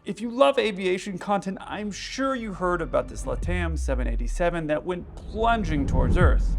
If you love aviation content, I'm sure you heard about this LATAM 787 that went plunging towards Earth.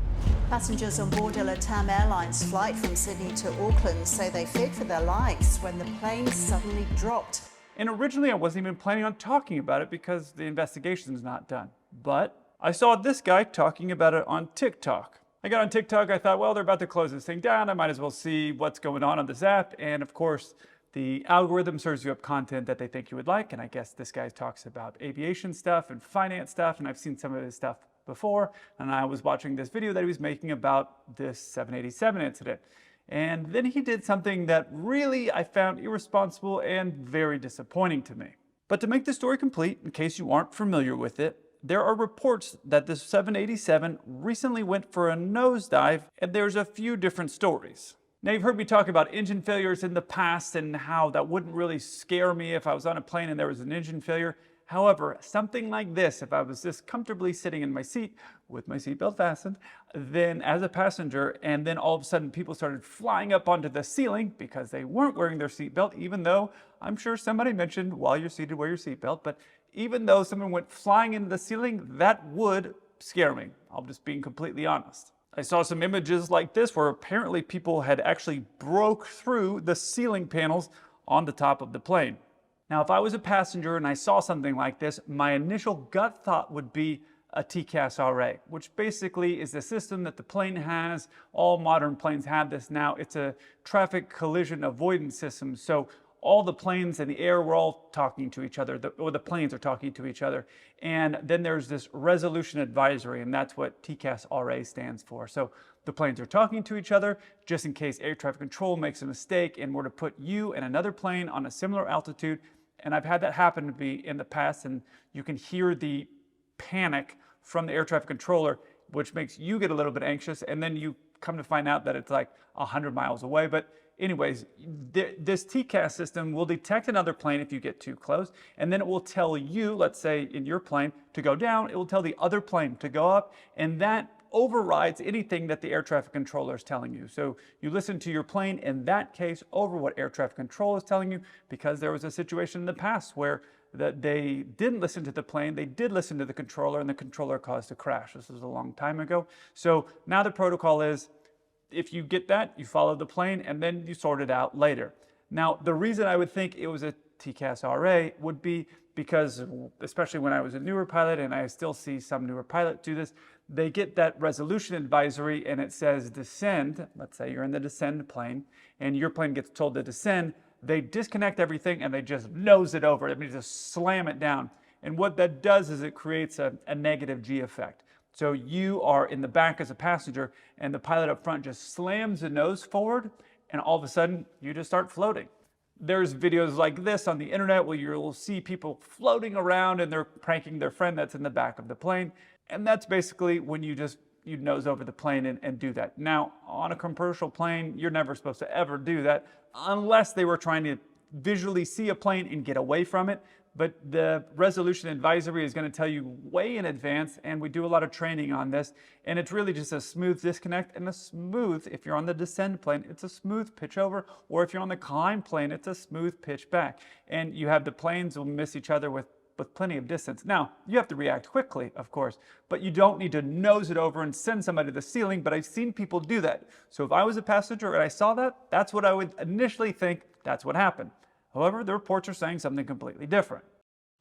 Passengers on board a LATAM Airlines flight from Sydney to Auckland say they feared for their lives when the plane suddenly dropped. And originally I wasn't even planning on talking about it because the investigation's not done. But I saw this guy talking about it on TikTok. I got on TikTok, I thought, well, they're about to close this thing down. I might as well see what's going on this app. And of course, the algorithm serves you up content that they think you would like. And I guess this guy talks about aviation stuff and finance stuff. And I've seen some of his stuff before. And I was watching this video that he was making about this 787 incident. And then he did something that really I found irresponsible and very disappointing to me. But to make the story complete, in case you aren't familiar with it, there are reports that the 787 recently went for a nosedive, and there's a few different stories. Now, you've heard me talk about engine failures in the past and how that wouldn't really scare me if I was on a plane and there was an engine failure. However, something like this, if I was just comfortably sitting in my seat with my seatbelt fastened, then as a passenger, and then all of a sudden people started flying up onto the ceiling because they weren't wearing their seatbelt, even though I'm sure somebody mentioned while you're seated, wear your seatbelt, but even though someone went flying into the ceiling, that would scare me. I'm just being completely honest. I saw some images like this where apparently people had actually broke through the ceiling panels on the top of the plane. Now, if I was a passenger and I saw something like this, my initial gut thought would be a TCAS RA, which basically is the system that the plane has. All modern planes have this now. It's a traffic collision avoidance system. So all the planes in the air were all talking to each other, or the planes are talking to each other. And then there's this resolution advisory, and that's what TCAS RA stands for. So the planes are talking to each other just in case air traffic control makes a mistake and were to put you and another plane on a similar altitude. And I've had that happen to me in the past, and you can hear the panic from the air traffic controller, which makes you get a little bit anxious, and then you come to find out that it's like 100 miles away. But anyways, this TCAS system will detect another plane if you get too close, and then it will tell you, let's say in your plane, to go down. It will tell the other plane to go up, and that overrides anything that the air traffic controller is telling you. So you listen to your plane in that case over what air traffic control is telling you, because there was a situation in the past where they didn't listen to the plane, they did listen to the controller, and the controller caused a crash. This was a long time ago. So now the protocol is, if you get that, you follow the plane, and then you sort it out later. Now, the reason I would think it was a TCAS RA would be because, especially when I was a newer pilot, and I still see some newer pilots do this, they get that resolution advisory and it says descend. Let's say you're in the descend plane and your plane gets told to descend. They disconnect everything and they just nose it over. I mean, just slam it down. And what that does is it creates a negative G effect. So you are in the back as a passenger and the pilot up front just slams the nose forward and all of a sudden you just start floating. There's videos like this on the internet where you'll see people floating around and they're pranking their friend that's in the back of the plane. And that's basically when you nose over the plane and do that. Now, on a commercial plane, you're never supposed to ever do that unless they were trying to visually see a plane and get away from it. But the resolution advisory is going to tell you way in advance, and we do a lot of training on this, and it's really just a smooth disconnect and a smooth, if you're on the descend plane, it's a smooth pitch over, or if you're on the climb plane, it's a smooth pitch back. And you have the planes will miss each other with plenty of distance. Now, you have to react quickly, of course, but you don't need to nose it over and send somebody to the ceiling, but I've seen people do that. So if I was a passenger and I saw that, that's what I would initially think that's what happened. However, the reports are saying something completely different.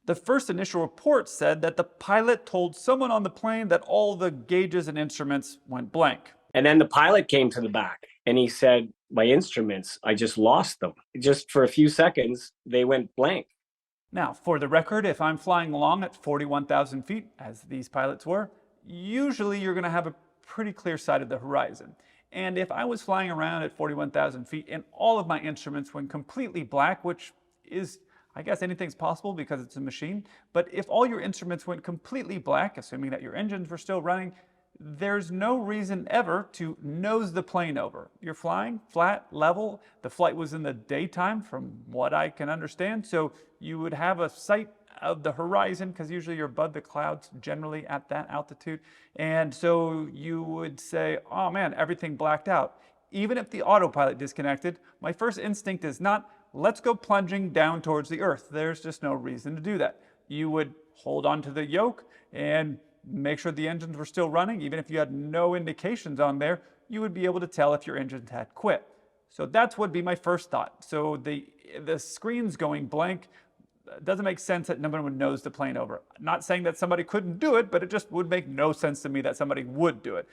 The first initial report said that the pilot told someone on the plane that all the gauges and instruments went blank. And then the pilot came to the back and he said, my instruments, I just lost them. Just for a few seconds, they went blank. Now, for the record, if I'm flying along at 41,000 feet, as these pilots were, usually you're going to have a pretty clear sight of the horizon. And if I was flying around at 41,000 feet and all of my instruments went completely black, which is, I guess anything's possible because it's a machine, but if all your instruments went completely black, assuming that your engines were still running, there's no reason ever to nose the plane over. You're flying flat, level. The flight was in the daytime from what I can understand, so you would have a sight of the horizon because usually you're above the clouds generally at that altitude. And so you would say, oh man, everything blacked out. Even if the autopilot disconnected, my first instinct is not, let's go plunging down towards the earth. There's just no reason to do that. You would hold onto the yoke and make sure the engines were still running. Even if you had no indications on there, you would be able to tell if your engines had quit. So that's would be my first thought. So the screen's going blank. It doesn't make sense that no one would nose the plane over. Not saying that somebody couldn't do it, but it just would make no sense to me that somebody would do it.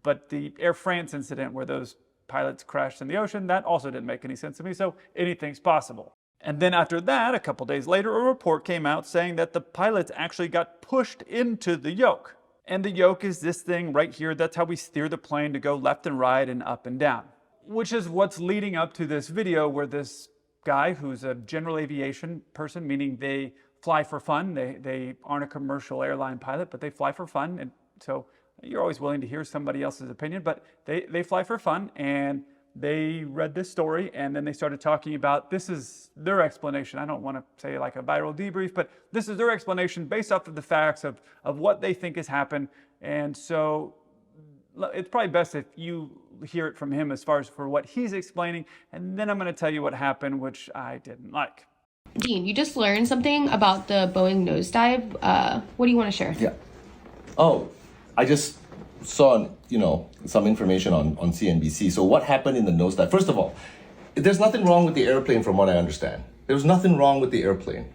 But the Air France incident where those pilots crashed in the ocean, that also didn't make any sense to me, so anything's possible. And then after that, a couple days later, a report came out saying that the pilots actually got pushed into the yoke. And the yoke is this thing right here. That's how we steer the plane to go left and right and up and down, which is what's leading up to this video where this guy who's a general aviation person, meaning they fly for fun. They aren't a commercial airline pilot, but they fly for fun. And so you're always willing to hear somebody else's opinion, but they fly for fun, and they read this story and then they started talking about, this is their explanation. I don't want to say like a viral debrief, but this is their explanation based off of the facts of what they think has happened. And so it's probably best if you hear it from him as far as for what he's explaining, and then I'm going to tell you what happened, which I didn't like. Dean, you just learned something about the Boeing nosedive. What do you want to share? Yeah. Oh, I just saw, some information on CNBC. So what happened in the nosedive? First of all, there's nothing wrong with the airplane from what I understand. There was nothing wrong with the airplane.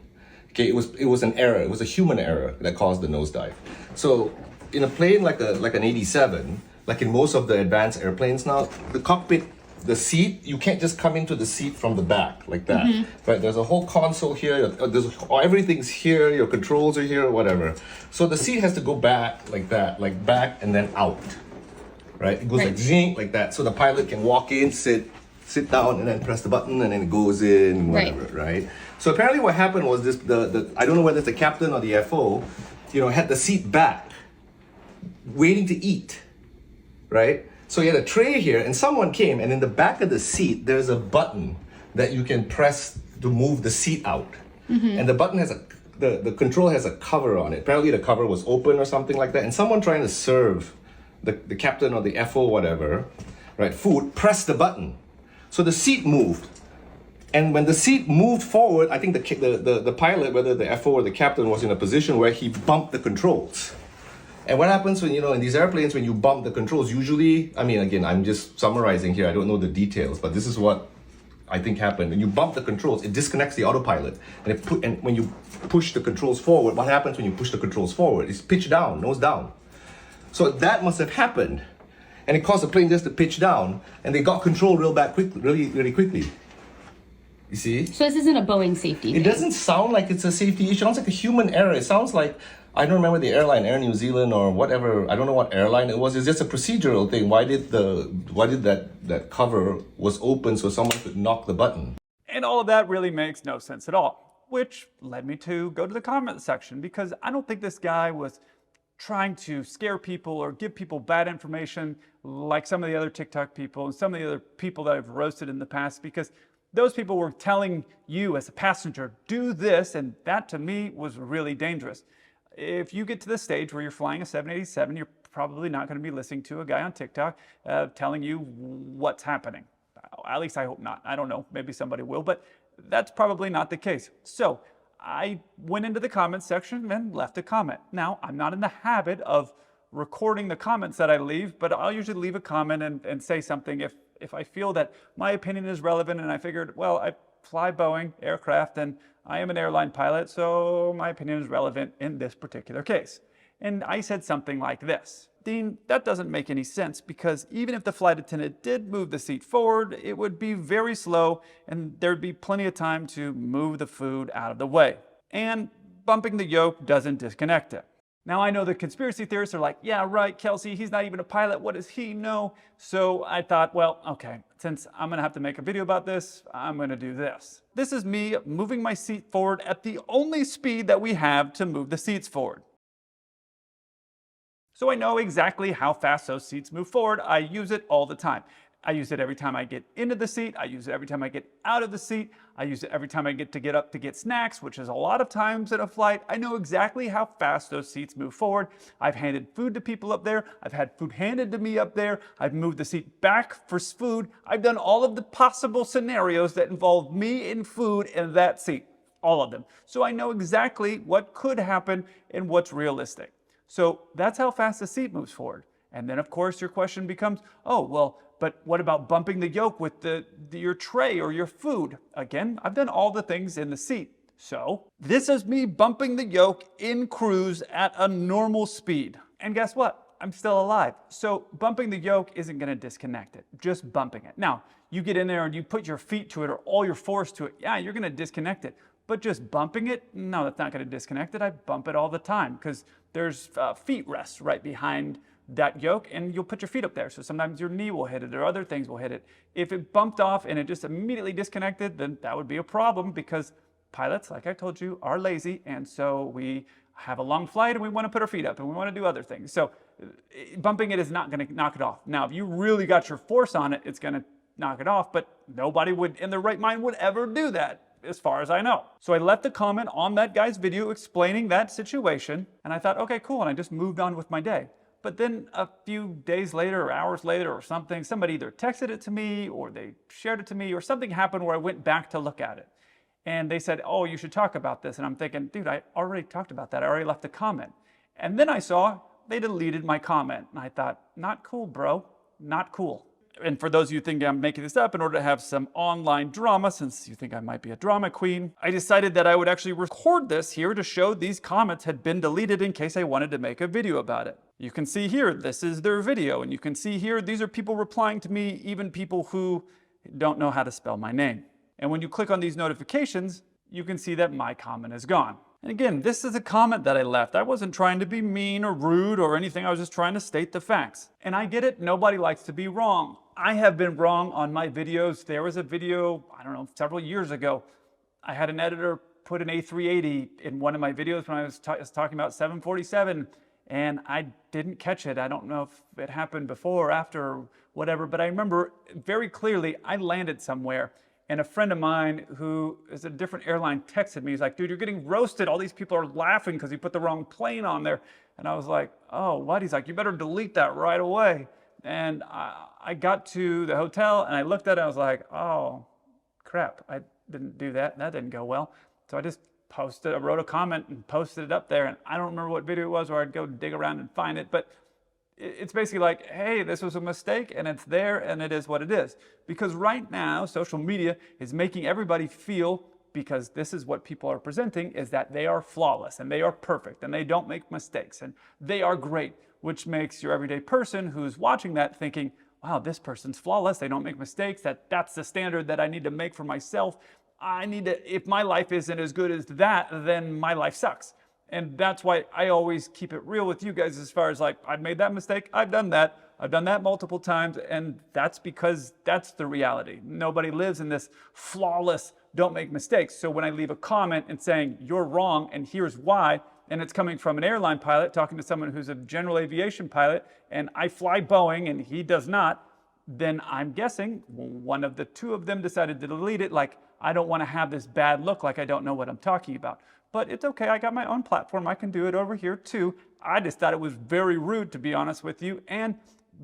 Okay, it was an error. It was a human error that caused the nosedive. So in a plane like an 87, like in most of the advanced airplanes now, the cockpit, the seat, you can't just come into the seat from the back like that, right? There's a whole console here, everything's here, your controls are here, whatever. So the seat has to go back like that, like back and then out, right? It goes like zing, like that. So the pilot can walk in, sit down, and then press the button, and then it goes in, whatever, right? So apparently what happened was this, I don't know whether it's the captain or the FO, had the seat back, waiting to eat, right? So you had a tray here, and someone came, and in the back of the seat, there's a button that you can press to move the seat out. And the button has the control has a cover on it. Apparently the cover was open or something like that, and someone trying to serve the captain or the FO, whatever, right, food, pressed the button. So the seat moved. And when the seat moved forward, I think the pilot, whether the FO or the captain, was in a position where he bumped the controls. And what happens when, in these airplanes, when you bump the controls, usually, again, I'm just summarizing here, I don't know the details, but this is what I think happened. When you bump the controls, it disconnects the autopilot. And when you push the controls forward, what happens when you push the controls forward? It's pitch down, nose down. So that must have happened. And it caused the plane just to pitch down, and they got control really quickly. You see? So this isn't a Boeing safety thing. It doesn't sound like it's a safety issue. It sounds like a human error. It sounds like, I don't remember the airline, Air New Zealand or whatever. I don't know what airline it was. It's just a procedural thing. Why did that cover was open so someone could knock the button? And all of that really makes no sense at all, which led me to go to the comment section, because I don't think this guy was trying to scare people or give people bad information like some of the other TikTok people and some of the other people that I've roasted in the past, because those people were telling you as a passenger, do this, and that to me was really dangerous. If you get to the stage where you're flying a 787, you're probably not going to be listening to a guy on TikTok telling you what's happening. At least I hope not. I don't know, maybe somebody will, but that's probably not the case. So I went into the comments section and left a comment. Now, I'm not in the habit of recording the comments that I leave, but I'll usually leave a comment and say something if I feel that my opinion is relevant, and I figured, well, I fly Boeing aircraft and I am an airline pilot, so my opinion is relevant in this particular case. And I said something like this: Dean, that doesn't make any sense, because even if the flight attendant did move the seat forward, it would be very slow and there'd be plenty of time to move the food out of the way. And bumping the yoke doesn't disconnect it. Now, I know the conspiracy theorists are like, yeah, right, Kelsey, he's not even a pilot. What does he know? So I thought, well, okay, since I'm going to have to make a video about this, I'm going to do this. This is me moving my seat forward at the only speed that we have to move the seats forward. So I know exactly how fast those seats move forward. I use it all the time. I use it every time I get into the seat. I use it every time I get out of the seat. I use it every time I get up to get snacks, which is a lot of times in a flight. I know exactly how fast those seats move forward. I've handed food to people up there. I've had food handed to me up there. I've moved the seat back for food. I've done all of the possible scenarios that involve me and food in that seat. All of them. So I know exactly what could happen and what's realistic. So that's how fast the seat moves forward. And then of course your question becomes, oh, well, but what about bumping the yoke with your tray or your food? Again, I've done all the things in the seat. So this is me bumping the yoke in cruise at a normal speed. And guess what? I'm still alive. So bumping the yoke isn't gonna disconnect it, just bumping it. Now, you get in there and you put your feet to it or all your force to it, yeah, you're gonna disconnect it. But just bumping it, no, that's not gonna disconnect it. I bump it all the time because there's feet rests right behind that yoke and you'll put your feet up there. So sometimes your knee will hit it or other things will hit it. If it bumped off and it just immediately disconnected, then that would be a problem because pilots, like I told you, are lazy. And so we have a long flight and we want to put our feet up and we want to do other things. So bumping it is not going to knock it off. Now, if you really got your force on it, it's going to knock it off, but nobody would in their right mind would ever do that, as far as I know. So I left a comment on that guy's video explaining that situation and I thought, okay, cool. And I just moved on with my day. But then a few days later or hours later or something, somebody either texted it to me or they shared it to me or something happened where I went back to look at it. And they said, oh, you should talk about this. And I'm thinking, dude, I already talked about that. I already left a comment. And then I saw they deleted my comment. And I thought, not cool, bro, not cool. And for those of you who think I'm making this up in order to have some online drama, since you think I might be a drama queen, I decided that I would actually record this here to show these comments had been deleted in case I wanted to make a video about it. You can see here, this is their video, and you can see here, these are people replying to me, even people who don't know how to spell my name. And when you click on these notifications, you can see that my comment is gone. And again, this is a comment that I left. I wasn't trying to be mean or rude or anything. I was just trying to state the facts. And I get it. Nobody likes to be wrong. I have been wrong on my videos. There was a video, I don't know, several years ago. I had an editor put an A380 in one of my videos when I was talking about 747, and I didn't catch it. I don't know if it happened before or after or whatever, but I remember very clearly I landed somewhere. And a friend of mine who is a different airline texted me. He's like, dude, you're getting roasted. All these people are laughing because you put the wrong plane on there. And I was like, oh, what? He's like, you better delete that right away. And I got to the hotel and I looked at it and I was like, oh, crap. I didn't do that. That didn't go well. So I just I wrote a comment and posted it up there. And I don't remember what video it was where I'd go dig around and find it. But it's basically like, hey, this was a mistake and it's there and it is what it is. Because right now, social media is making everybody feel, because this is what people are presenting, is that they are flawless and they are perfect and they don't make mistakes and they are great, which makes your everyday person who's watching that thinking, wow, this person's flawless. They don't make mistakes. That's the standard that I need to make for myself. If my life isn't as good as that, then my life sucks. And that's why I always keep it real with you guys as far as like, I've made that mistake, I've done that multiple times, and that's because that's the reality. Nobody lives in this flawless, don't make mistakes. So when I leave a comment and saying, you're wrong and here's why, and it's coming from an airline pilot talking to someone who's a general aviation pilot, and I fly Boeing and he does not, then I'm guessing one of the two of them decided to delete it, like, I don't want to have this bad look like I don't know what I'm talking about. But it's okay, I got my own platform, I can do it over here too. I just thought it was very rude, to be honest with you, and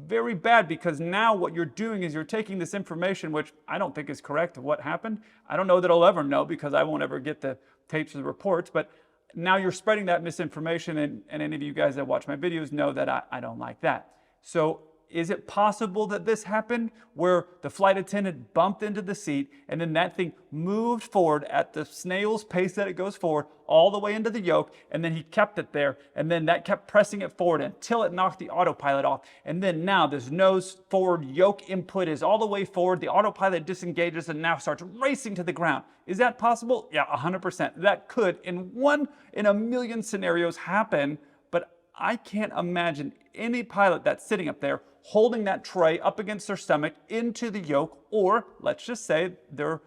very bad, because now what you're doing is you're taking this information, which I don't think is correct of what happened. I don't know that I'll ever know because I won't ever get the tapes or the reports, but now you're spreading that misinformation, and any of you guys that watch my videos know that I don't like that. So is it possible that this happened where the flight attendant bumped into the seat and then that thing moved forward at the snail's pace that it goes forward all the way into the yoke, and then he kept it there, and then that kept pressing it forward until it knocked the autopilot off, and then now this nose forward yoke input is all the way forward, the autopilot disengages and now starts racing to the ground? Is that possible? Yeah, 100%. That could in a million scenarios happen, but I can't imagine any pilot that's sitting up there holding that tray up against their stomach into the yoke, or let's just say they're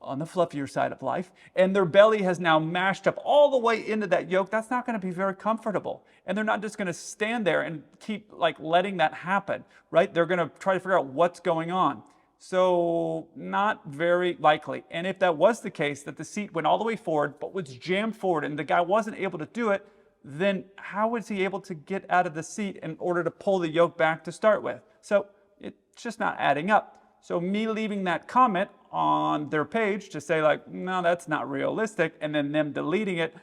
on the fluffier side of life, and their belly has now mashed up all the way into that yolk, that's not going to be very comfortable. And they're not just going to stand there and keep like letting that happen, right? They're going to try to figure out what's going on. So not very likely. And if that was the case, that the seat went all the way forward, but was jammed forward and the guy wasn't able to do it, then how was he able to get out of the seat in order to pull the yoke back to start with? So it's just not adding up. So me leaving that comment on their page to say like, no, that's not realistic, and then them deleting it,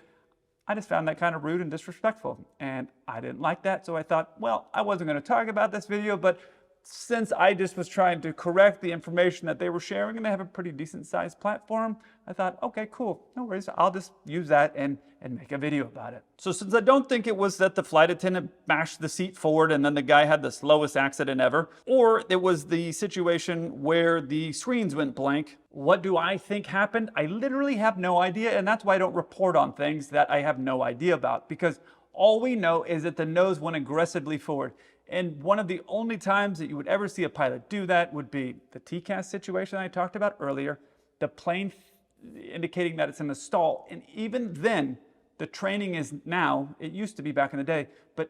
I just found that kind of rude and disrespectful. And I didn't like that, so I thought, well, I wasn't going to talk about this video, but since I just was trying to correct the information that they were sharing, and they have a pretty decent sized platform, I thought, okay, cool, no worries, I'll just use that and make a video about it. So since I don't think it was that the flight attendant bashed the seat forward and then the guy had the slowest accident ever, or it was the situation where the screens went blank, what do I think happened? I literally have no idea, and that's why I don't report on things that I have no idea about, because all we know is that the nose went aggressively forward. And one of the only times that you would ever see a pilot do that would be the TCAS situation I talked about earlier, the plane indicating that it's in a stall. And even then, the training is now, it used to be back in the day, but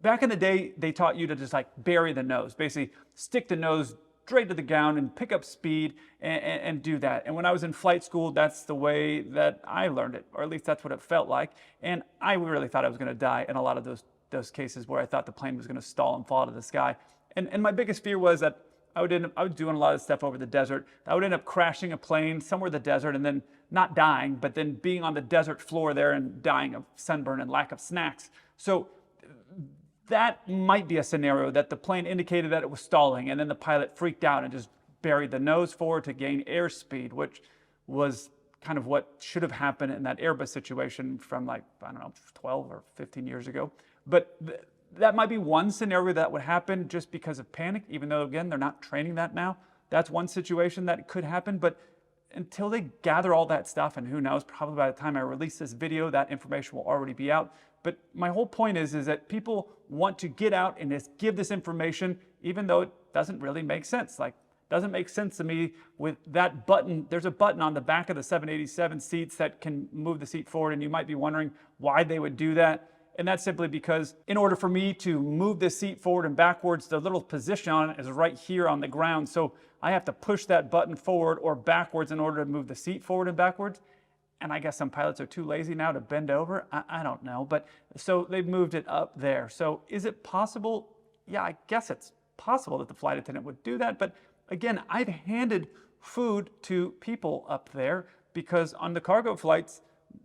back in the day, they taught you to just like bury the nose, basically stick the nose straight to the ground and pick up speed and do that. And when I was in flight school, that's the way that I learned it, or at least that's what it felt like. And I really thought I was going to die in a lot of those cases where I thought the plane was going to stall and fall to the sky. And my biggest fear was that I was doing a lot of stuff over the desert. I would end up crashing a plane somewhere in the desert and then not dying, but then being on the desert floor there and dying of sunburn and lack of snacks. So that might be a scenario that the plane indicated that it was stalling, and then the pilot freaked out and just buried the nose forward to gain airspeed, which was kind of what should have happened in that Airbus situation from like, I don't know, 12 or 15 years ago. But that might be one scenario that would happen just because of panic, even though, again, they're not training that now. That's one situation that could happen. But until they gather all that stuff, and who knows, probably by the time I release this video, that information will already be out. But my whole point is that people want to get out and just give this information, even though it doesn't really make sense. Like, doesn't make sense to me with that button. There's a button on the back of the 787 seats that can move the seat forward, and you might be wondering why they would do that. And that's simply because in order for me to move this seat forward and backwards, the little position on it is right here on the ground. So I have to push that button forward or backwards in order to move the seat forward and backwards. And I guess some pilots are too lazy now to bend over. I don't know. But so they've moved it up there. So is it possible? Yeah, I guess it's possible that the flight attendant would do that. But again, I've handed food to people up there because on the cargo flights,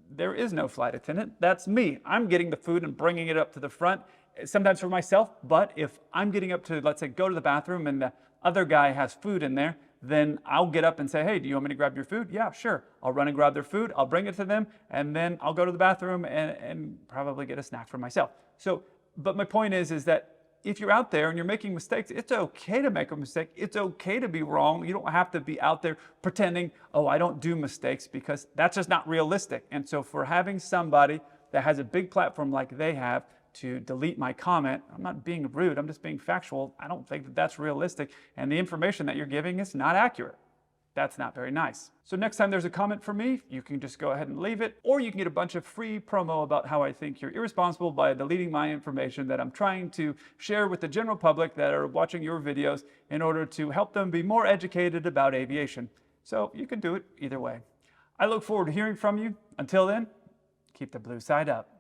there is no flight attendant. That's me. I'm getting the food and bringing it up to the front, sometimes for myself. But if I'm getting up to, let's say, go to the bathroom and the other guy has food in there, then I'll get up and say, hey, do you want me to grab your food? Yeah, sure. I'll run and grab their food. I'll bring it to them. And then I'll go to the bathroom and probably get a snack for myself. So, but my point is that if you're out there and you're making mistakes, it's okay to make a mistake. It's okay to be wrong. You don't have to be out there pretending, oh, I don't do mistakes, because that's just not realistic. And so for having somebody that has a big platform like they have to delete my comment, I'm not being rude, I'm just being factual. I don't think that that's realistic. And the information that you're giving is not accurate. That's not very nice. So next time there's a comment from me, you can just go ahead and leave it, or you can get a bunch of free promo about how I think you're irresponsible by deleting my information that I'm trying to share with the general public that are watching your videos in order to help them be more educated about aviation. So you can do it either way. I look forward to hearing from you. Until then, keep the blue side up.